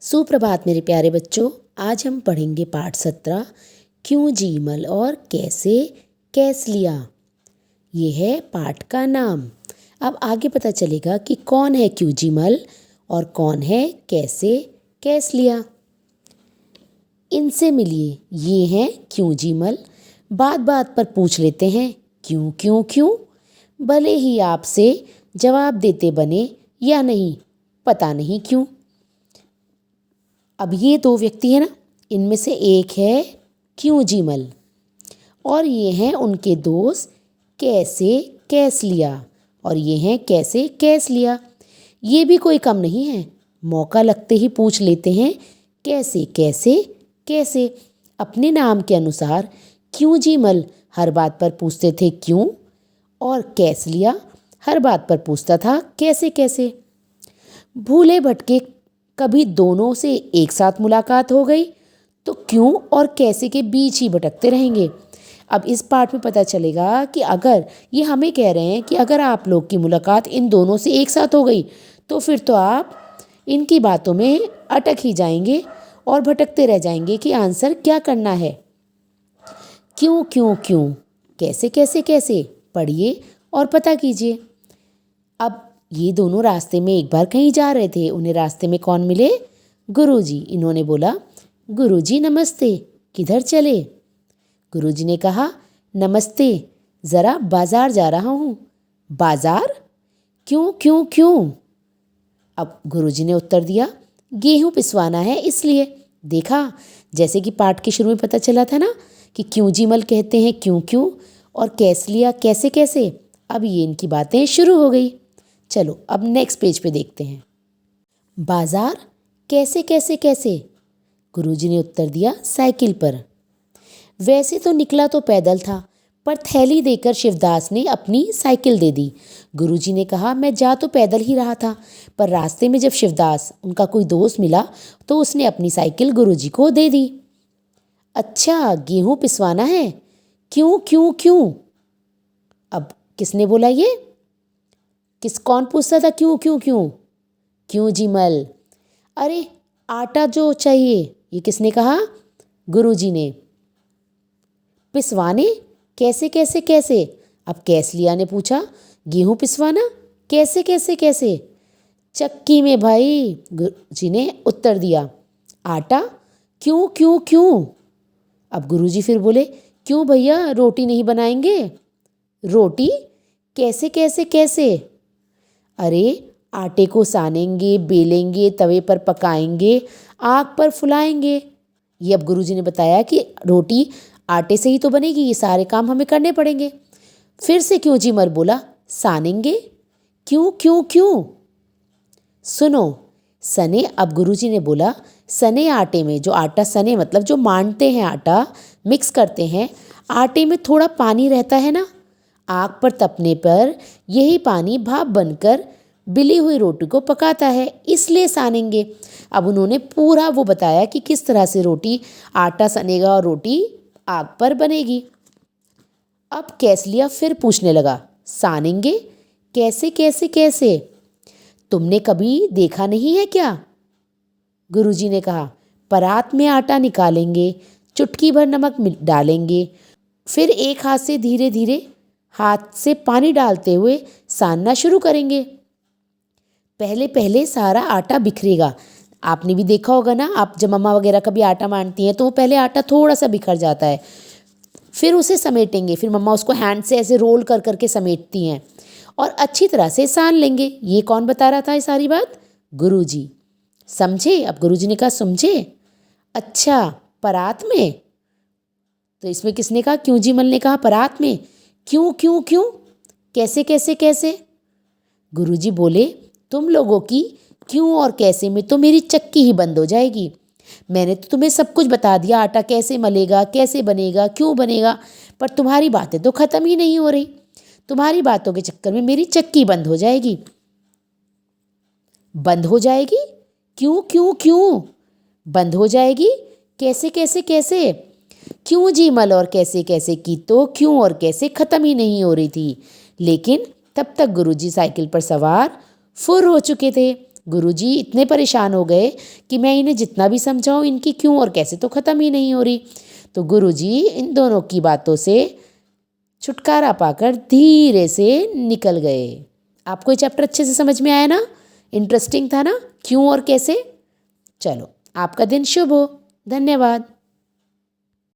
सुप्रभात मेरे प्यारे बच्चों। आज हम पढ़ेंगे पाठ 17 क्यों जीमल और कैसे कैस लिया। ये है पाठ का नाम। अब आगे पता चलेगा कि कौन है क्यों जीमल और कौन है कैसे कैस लिया। इनसे मिलिए, ये हैं क्यों जीमल। बात बात पर पूछ लेते हैं क्यों क्यों क्यों, भले ही आपसे जवाब देते बने या नहीं, पता नहीं क्यों। अब ये दो व्यक्ति हैं ना, इनमें से एक है क्यों जीमल और ये हैं उनके दोस्त कैसे कैस लिया, और ये हैं कैसे कैस लिया। ये भी कोई कम नहीं है, मौका लगते ही पूछ लेते हैं कैसे कैसे कैसे। अपने नाम के अनुसार क्यों जीमल हर बात पर पूछते थे क्यों, और कैस लिया हर बात पर पूछता था कैसे कैसे। भूले भटके कभी दोनों से एक साथ मुलाकात हो गई तो क्यों और कैसे के बीच ही भटकते रहेंगे। अब इस पाठ में पता चलेगा कि अगर ये हमें कह रहे हैं कि अगर आप लोग की मुलाकात इन दोनों से एक साथ हो गई तो फिर तो आप इनकी बातों में अटक ही जाएंगे और भटकते रह जाएंगे कि आंसर क्या करना है। क्यों क्यों क्यों, कैसे कैसे कैसे, पढ़िए और पता कीजिए। अब ये दोनों रास्ते में एक बार कहीं जा रहे थे। उन्हें रास्ते में कौन मिले? गुरुजी। इन्होंने बोला गुरुजी नमस्ते, किधर चले? गुरुजी ने कहा नमस्ते, ज़रा बाज़ार जा रहा हूँ। बाज़ार? क्यों क्यों क्यों? अब गुरुजी ने उत्तर दिया गेहूँ पिसवाना है इसलिए। देखा, जैसे कि पाठ के शुरू में पता चला था ना कि क्यों जीमल कहते हैं क्यों क्यों और कैस लिया कैसे कैसे। अब ये इनकी बातें शुरू हो गई। चलो अब नेक्स्ट पेज पे देखते हैं। बाजार कैसे कैसे कैसे? गुरुजी ने उत्तर दिया साइकिल पर। वैसे तो निकला तो पैदल था, पर थैली देकर शिवदास ने अपनी साइकिल दे दी। गुरुजी ने कहा मैं जा तो पैदल ही रहा था, पर रास्ते में जब शिवदास उनका कोई दोस्त मिला तो उसने अपनी साइकिल गुरुजी को दे दी। अच्छा, गेहूँ पिसवाना है? क्यों क्यों क्यों? अब किसने बोला ये? कौन पूछता था क्यों क्यों क्यों? क्यों जीमल। अरे आटा जो चाहिए, ये किसने कहा? गुरुजी ने। पिसवाने कैसे कैसे कैसे? अब कैस लिया ने पूछा गेहूँ पिसवाना कैसे कैसे कैसे? चक्की में भाई, गुरुजी ने उत्तर दिया। आटा? क्यों क्यों क्यों? अब गुरुजी फिर बोले क्यों भैया, रोटी नहीं बनाएंगे? रोटी कैसे कैसे कैसे? अरे आटे को सानेंगे, बेलेंगे, तवे पर पकाएंगे, आग पर फुलाएंगे। ये अब गुरुजी ने बताया कि रोटी आटे से ही तो बनेगी, ये सारे काम हमें करने पड़ेंगे। फिर से क्यों जीमल बोला सानेंगे? क्यों क्यों क्यों? सुनो, सने। अब गुरुजी ने बोला सने आटे में, जो आटा सने मतलब जो मांडते हैं, आटा मिक्स करते हैं, आटे में थोड़ा पानी रहता है ना, आग पर तपने पर यही पानी भाप बनकर बिली हुई रोटी को पकाता है, इसलिए सानेंगे। अब उन्होंने पूरा वो बताया कि किस तरह से रोटी, आटा सनेगा और रोटी आग पर बनेगी। अब कैस लिया फिर पूछने लगा सानेंगे कैसे कैसे कैसे? तुमने कभी देखा नहीं है क्या? गुरुजी ने कहा परात में आटा निकालेंगे, चुटकी भर नमक डालेंगे, फिर एक हाथ से धीरे धीरे हाथ से पानी डालते हुए सानना शुरू करेंगे। पहले पहले सारा आटा बिखरेगा। आपने भी देखा होगा ना, आप जब मम्मा वगैरह कभी आटा मानती हैं तो वो पहले आटा थोड़ा सा बिखर जाता है, फिर उसे समेटेंगे, फिर मम्मा उसको हैंड से ऐसे रोल कर करके समेटती हैं और अच्छी तरह से सान लेंगे। ये कौन बता रहा था ये सारी बात? गुरुजी। समझे? अब गुरुजी ने कहा समझे। अच्छा, परात में? तो इसमें किसने कहा? क्यों जीमल ने कहा परात में। क्यों क्यों क्यों? कैसे कैसे कैसे? गुरुजी बोले तुम लोगों की क्यों और कैसे में तो मेरी चक्की ही बंद हो जाएगी। मैंने तो तुम्हें सब कुछ बता दिया, आटा कैसे मलेगा, कैसे बनेगा, क्यों बनेगा, पर तुम्हारी बातें तो ख़त्म ही नहीं हो रही। तुम्हारी बातों के चक्कर में मेरी चक्की बंद हो जाएगी। बंद हो जाएगी? क्यों क्यों क्यों बंद हो जाएगी? कैसे कैसे कैसे? क्यों जीमल और कैसे कैसे की तो क्यों और कैसे ख़त्म ही नहीं हो रही थी। लेकिन तब तक गुरुजी साइकिल पर सवार फुर हो चुके थे गुरुजी इतने परेशान हो गए कि मैं इन्हें जितना भी समझाऊं इनकी क्यों और कैसे तो ख़त्म ही नहीं हो रही। तो गुरुजी इन दोनों की बातों से छुटकारा पाकर धीरे से निकल गए। आपको ये चैप्टर अच्छे से समझ में आया ना? इंटरेस्टिंग था ना? क्यों और कैसे? चलो, आपका दिन शुभ हो। धन्यवाद।